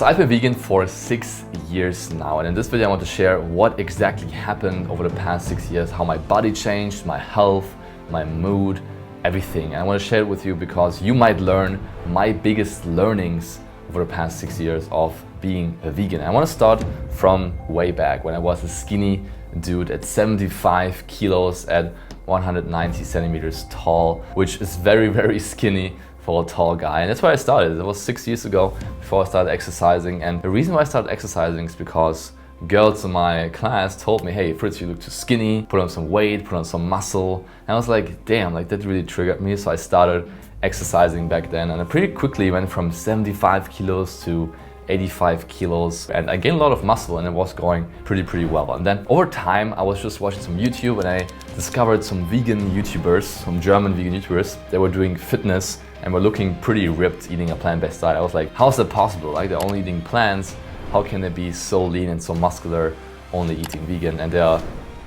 So I've been vegan for 6 years now, and in this video I want to share what exactly happened over the past 6 years, how my body changed, my health, my mood, everything. And I want to share it with you because you might learn my biggest learnings over the past 6 years of being a vegan. I want to start from way back when I was a skinny dude at 75 kilos at 190 centimeters tall, which is very, very skinny for a tall guy. And that's where I started. It was 6 years ago before I started exercising. And the reason why I started exercising is because girls in my class told me, hey Fritz, you look too skinny, put on some weight, put on some muscle. And I was like, damn, like that really triggered me. So I started exercising back then, and I pretty quickly went from 75 kilos to 85 kilos, and I gained a lot of muscle, and it was going pretty well. And then over time I was just watching some YouTube, and I discovered some vegan YouTubers, some German vegan YouTubers. They were doing fitness and were looking pretty ripped, eating a plant-based diet. I was like, how is that possible? Like, they're only eating plants. How can they be so lean and so muscular only eating vegan? And they are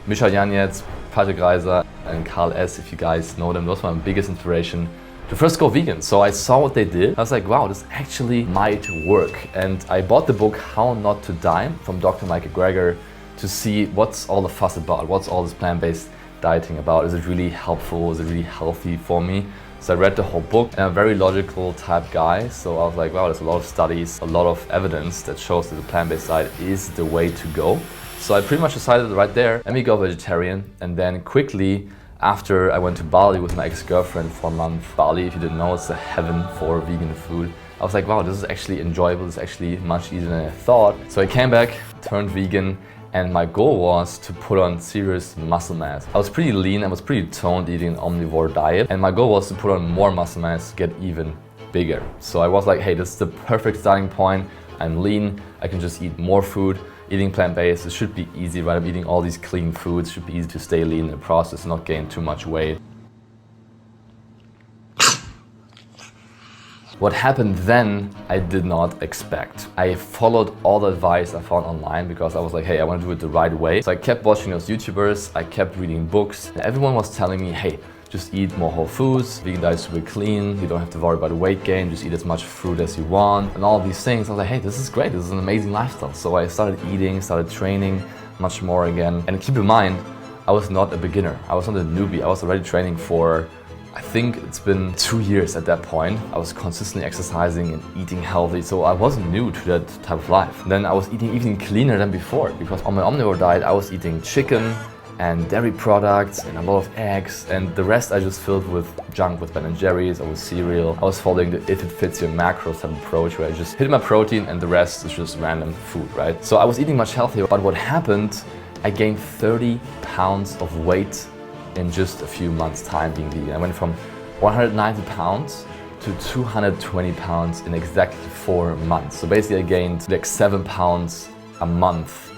Misha Janetz, Patrick Reiser and Carl S, if you guys know them. Those were my biggest inspiration to first go vegan. So I saw what they did. I was like, wow, this actually might work. And I bought the book How Not to Die from Dr. Michael Greger to see what's all the fuss about, what's all this plant-based dieting about. Is it really helpful? Is it really healthy for me? So I read the whole book, and I'm a very logical type guy. So I was like, wow, there's a lot of studies, a lot of evidence that shows that the plant-based diet is the way to go. So I pretty much decided right there, let me go vegetarian. And then quickly, after I went to Bali with my ex-girlfriend for a month. Bali, if you didn't know, it's a heaven for vegan food. I was like, wow, this is actually enjoyable. It's actually much easier than I thought. So I came back, turned vegan, and my goal was to put on serious muscle mass. I was pretty lean, I was pretty toned eating an omnivore diet, and my goal was to put on more muscle mass, get even bigger. So I was like, hey, this is the perfect starting point. I'm lean, I can just eat more food. Eating plant-based, it should be easy, right? I'm eating all these clean foods, it should be easy to stay lean in the process, not gain too much weight. What happened then, I did not expect. I followed all the advice I found online because I was like, hey, I want to do it the right way. So I kept watching those YouTubers, I kept reading books, and everyone was telling me, hey, just eat more whole foods, vegan diet is super clean, you don't have to worry about weight gain, just eat as much fruit as you want, and all these things. I was like, hey, this is great, this is an amazing lifestyle. So I started eating, started training much more again. And keep in mind, I was not a beginner, I was not a newbie, I was already training for, I think it's been 2 years at that point. I was consistently exercising and eating healthy, so I wasn't new to that type of life. Then I was eating even cleaner than before, because on my omnivore diet I was eating chicken and dairy products and a lot of eggs, and the rest I just filled with junk, with Ben & Jerry's or with cereal. I was following the if it fits your macros type approach, where I just hit my protein and the rest is just random food, right? So I was eating much healthier, but what happened, I gained 30 pounds of weight in just a few months time being vegan. I went from 190 pounds to 220 pounds in exactly 4 months. So basically I gained like 7 pounds a month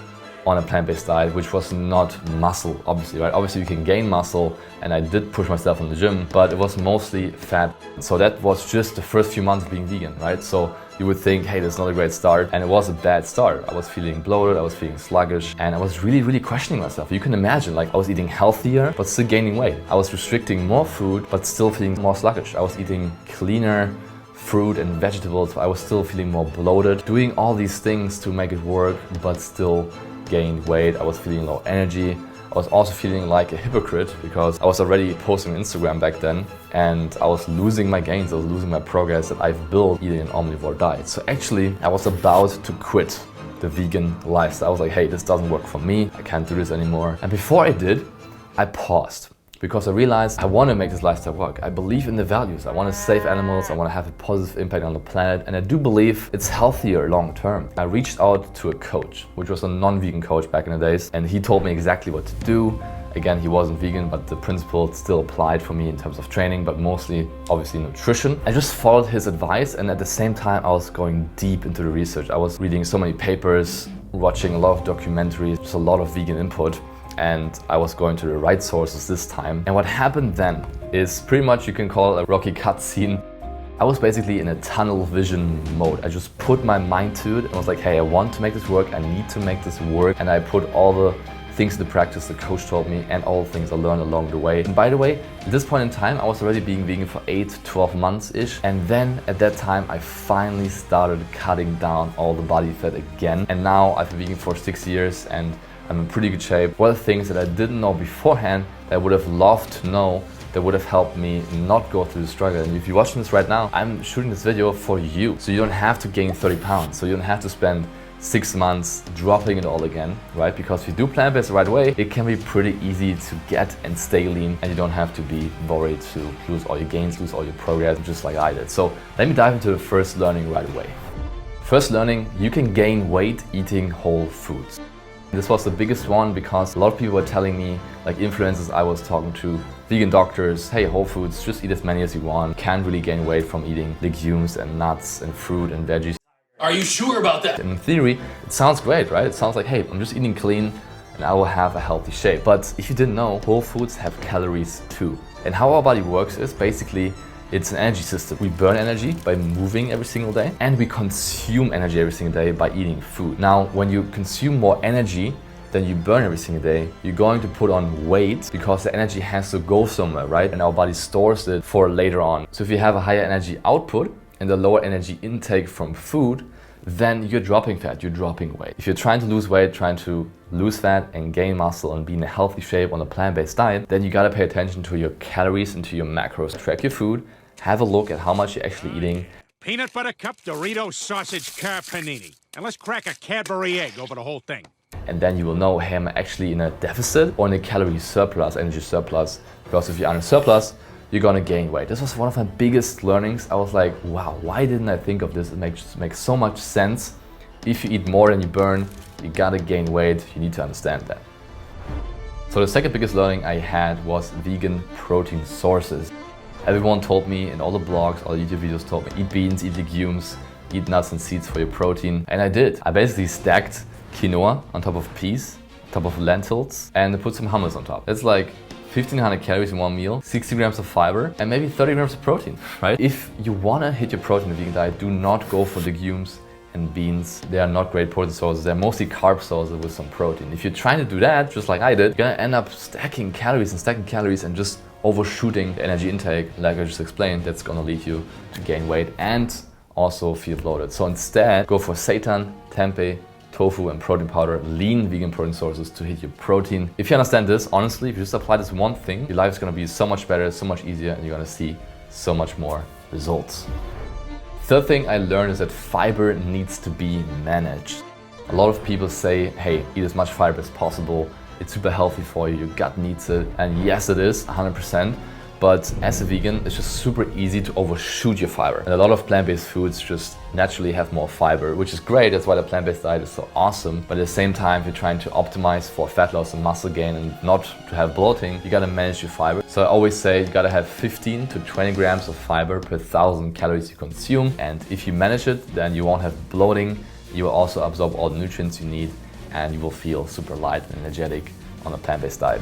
on a plant-based diet, which was not muscle, obviously, right? Obviously you can gain muscle, and I did push myself in the gym, but it was mostly fat. So that was just the first few months of being vegan, right? So you would think, hey, that's not a great start, and it was a bad start. I was feeling bloated, I was feeling sluggish, and I was really questioning myself. You can imagine, like, I was eating healthier, but still gaining weight. I was restricting more food, but still feeling more sluggish. I was eating cleaner fruit and vegetables, but I was still feeling more bloated. Doing all these things to make it work, but still gained weight. I was feeling low energy. I was also feeling like a hypocrite because I was already posting on Instagram back then, and I was losing my gains, I was losing my progress that I've built eating an omnivore diet. So actually, I was about to quit the vegan lifestyle. I was like, hey, this doesn't work for me. I can't do this anymore. And before I did, I paused, because I realized I want to make this lifestyle work. I believe in the values. I want to save animals. I want to have a positive impact on the planet. And I do believe it's healthier long term. I reached out to a coach, which was a non-vegan coach back in the days. And he told me exactly what to do. Again, he wasn't vegan, but the principles still applied for me in terms of training, but mostly, obviously, nutrition. I just followed his advice, and at the same time, I was going deep into the research. I was reading so many papers, watching a lot of documentaries, just a lot of vegan input. And I was going to the right sources this time. And what happened then is pretty much, you can call it a Rocky cutscene. I was basically in a tunnel vision mode. I just put my mind to it and was like, hey, I want to make this work. I need to make this work. And I put all the things into practice the coach told me, and all the things I learned along the way. And by the way, at this point in time, I was already being vegan for 8-12 months-ish. And then at that time, I finally started cutting down all the body fat again. And now I've been vegan for 6 years and I'm in pretty good shape. What are things that I didn't know beforehand that I would have loved to know that would have helped me not go through the struggle? And if you're watching this right now, I'm shooting this video for you. So you don't have to gain 30 pounds. So you don't have to spend 6 months dropping it all again, right? Because if you do plant-based the right way, it can be pretty easy to get and stay lean, and you don't have to be worried to lose all your gains, lose all your progress, just like I did. So let me dive into the first learning right away. First learning, you can gain weight eating whole foods. This was the biggest one because a lot of people were telling me, like influencers I was talking to, vegan doctors, hey, whole foods, just eat as many as you want. Can't really gain weight from eating legumes and nuts and fruit and veggies. Are you sure about that? In theory, it sounds great, right? It sounds like, hey, I'm just eating clean and I will have a healthy shape. But if you didn't know, whole foods have calories too. And how our body works is basically, it's an energy system. We burn energy by moving every single day, and we consume energy every single day by eating food. Now, when you consume more energy than you burn every single day, you're going to put on weight because the energy has to go somewhere, right? And our body stores it for later on. So if you have a higher energy output and a lower energy intake from food, then you're dropping fat, you're dropping weight. If you're trying to lose weight, trying to lose fat and gain muscle and be in a healthy shape on a plant-based diet, then you gotta pay attention to your calories and to your macros. Track your food, have a look at how much you're actually eating. Peanut butter cup, Dorito sausage, carb panini. And let's crack a Cadbury egg over the whole thing. And then you will know, hey, am I actually in a deficit or in a calorie surplus, energy surplus? Because if you're in a surplus, you're gonna gain weight. This was one of my biggest learnings. I was like, wow, why didn't I think of this? It makes so much sense. If you eat more than you burn, you gotta gain weight. You need to understand that. So the second biggest learning I had was vegan protein sources. Everyone told me in all the blogs, all the YouTube videos told me, eat beans, eat legumes, eat nuts and seeds for your protein. And I did. I basically stacked quinoa on top of peas, on top of lentils, and I put some hummus on top. It's like 1,500 calories in one meal, 60 grams of fiber, and maybe 30 grams of protein, right? If you wanna hit your protein in the vegan diet, do not go for legumes and beans. They are not great protein sources. They're mostly carb sources with some protein. If you're trying to do that, just like I did, you're gonna end up stacking calories and just overshooting the energy intake. Like I just explained, that's gonna lead you to gain weight and also feel bloated. So instead, go for seitan, tempeh, tofu and protein powder, lean vegan protein sources to hit your protein. If you understand this, honestly, if you just apply this one thing, your life is gonna be so much better, so much easier, and you're gonna see so much more results. Third thing I learned is that fiber needs to be managed. A lot of people say, hey, eat as much fiber as possible. It's super healthy for you, your gut needs it. And yes, it is, 100%. But as a vegan, it's just super easy to overshoot your fiber. And a lot of plant-based foods just naturally have more fiber, which is great. That's why the plant-based diet is so awesome. But at the same time, if you're trying to optimize for fat loss and muscle gain and not to have bloating, you gotta manage your fiber. So I always say you gotta have 15 to 20 grams of fiber per 1,000 calories you consume. And if you manage it, then you won't have bloating. You will also absorb all the nutrients you need, and you will feel super light and energetic on a plant-based diet.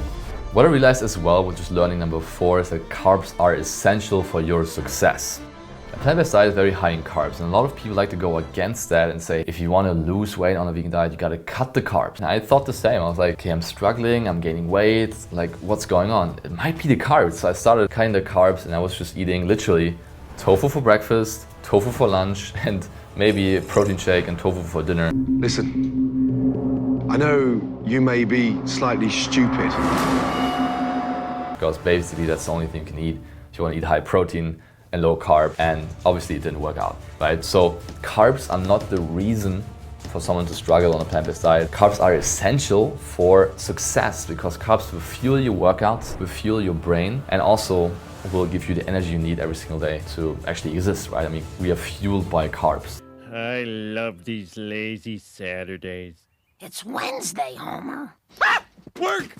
What I realized as well, which is learning number 4, is that carbs are essential for your success. A plant-based diet is very high in carbs, and a lot of people like to go against that and say, if you want to lose weight on a vegan diet, you gotta cut the carbs. And I thought the same. I was like, okay, I'm struggling, I'm gaining weight, like what's going on? It might be the carbs. So I started cutting the carbs, and I was just eating literally tofu for breakfast, tofu for lunch, and maybe a protein shake and tofu for dinner. Listen, I know you may be slightly stupid. Because basically that's the only thing you can eat if you want to eat high protein and low carb, and obviously it didn't work out, right? So carbs are not the reason for someone to struggle on a plant-based diet. Carbs are essential for success because carbs will fuel your workouts, will fuel your brain, and also will give you the energy you need every single day to actually exist, right? I mean, we are fueled by carbs. I love these lazy Saturdays. It's Wednesday, Homer. Work!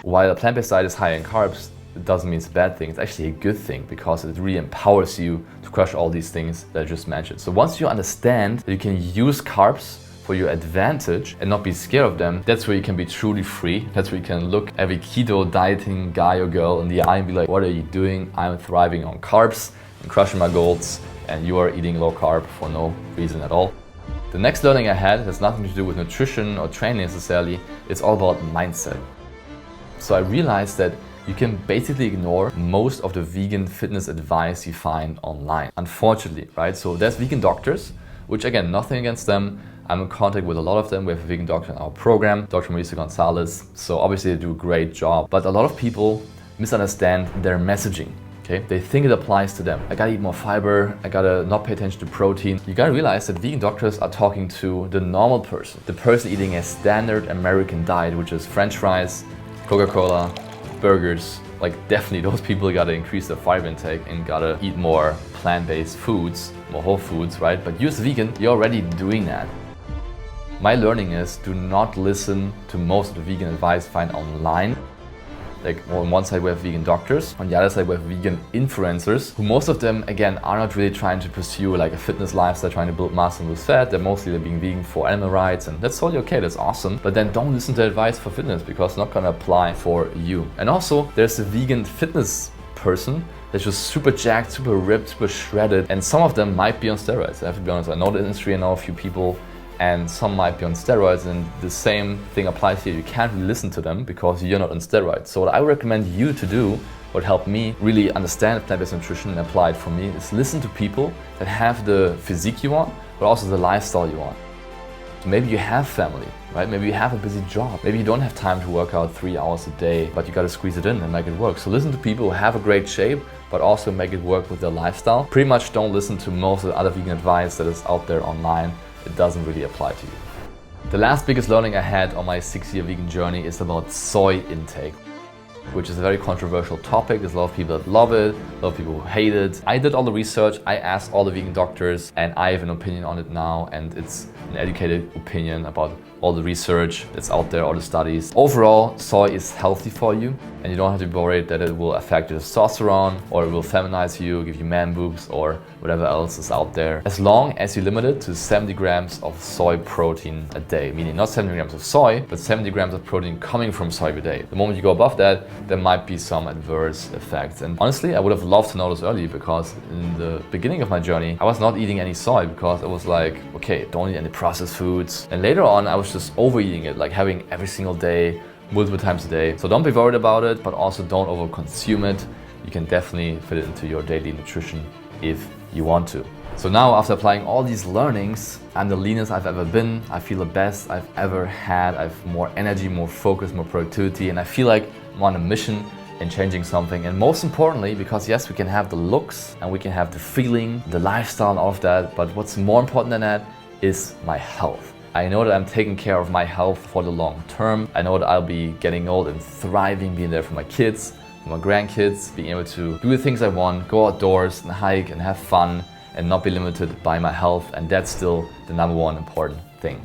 While a plant-based diet is high in carbs, it doesn't mean it's a bad thing. It's actually a good thing because it really empowers you to crush all these things that I just mentioned. So once you understand that you can use carbs for your advantage and not be scared of them, that's where you can be truly free. That's where you can look every keto dieting guy or girl in the eye and be like, what are you doing? I'm thriving on carbs and crushing my goals, and you are eating low carb for no reason at all. The next learning I had has nothing to do with nutrition or training necessarily, it's all about mindset. So I realized that you can basically ignore most of the vegan fitness advice you find online, unfortunately, right? So there's vegan doctors, which again, nothing against them. I'm in contact with a lot of them. We have a vegan doctor in our program, Dr. Marisa Gonzalez. So obviously they do a great job, but a lot of people misunderstand their messaging. Okay? They think it applies to them. I gotta eat more fiber, I gotta not pay attention to protein. You gotta realize that vegan doctors are talking to the normal person, the person eating a standard American diet, which is French fries, Coca-Cola, burgers. Like definitely those people gotta increase their fiber intake and gotta eat more plant-based foods, more whole foods, right? But you as a vegan, you're already doing that. My learning is do not listen to most of the vegan advice you find online. Like on one side we have vegan doctors, on the other side we have vegan influencers, who most of them again are not really trying to pursue like a fitness lifestyle, trying to build muscle and lose fat. They're mostly being vegan for animal rights, and that's totally okay, that's awesome. But then don't listen to advice for fitness because it's not gonna apply for you. And also there's a vegan fitness person that's just super jacked, super ripped, super shredded, and some of them might be on steroids. I have to be honest, I know the industry, I know a few people, and some might be on steroids, and the same thing applies here. You can't really listen to them because you're not on steroids. So what I recommend you to do, what helped me really understand plant-based nutrition and apply it for me, is listen to people that have the physique you want, but also the lifestyle you want. So maybe you have family, right? Maybe you have a busy job. Maybe you don't have time to work out 3 hours a day, but you gotta squeeze it in and make it work. So listen to people who have a great shape, but also make it work with their lifestyle. Pretty much don't listen to most of the other vegan advice that is out there online. It doesn't really apply to you. The last biggest learning I had on my 6-year vegan journey is about soy intake, which is a very controversial topic. There's a lot of people that love it, a lot of people who hate it. I did all the research, I asked all the vegan doctors, and I have an opinion on it now, and it's an educated opinion about all the research that's out there, all the studies. Overall, soy is healthy for you, and you don't have to be worried that it will affect your testosterone, or it will feminize you, give you man boobs, or whatever else is out there. As long as you limit it to 70 grams of soy protein a day, meaning not 70 grams of soy, but 70 grams of protein coming from soy a day. The moment you go above that, there might be some adverse effects. And honestly, I would have loved to know this earlier, because in the beginning of my journey, I was not eating any soy because I was like, okay, don't eat any processed foods. And later on, I was just overeating it, like having every single day, multiple times a day. So don't be worried about it, but also don't over-consume it. You can definitely fit it into your daily nutrition if you want to. So now, after applying all these learnings, I'm the leanest I've ever been. I feel the best I've ever had. I have more energy, more focus, more productivity, and I feel like I'm on a mission in changing something. And most importantly, because yes, we can have the looks and we can have the feeling, the lifestyle and all of that, but what's more important than that is my health. I know that I'm taking care of my health for the long term. I know that I'll be getting old and thriving, being there for my kids, for my grandkids, being able to do the things I want, go outdoors and hike and have fun and not be limited by my health. And that's still the #1 important thing.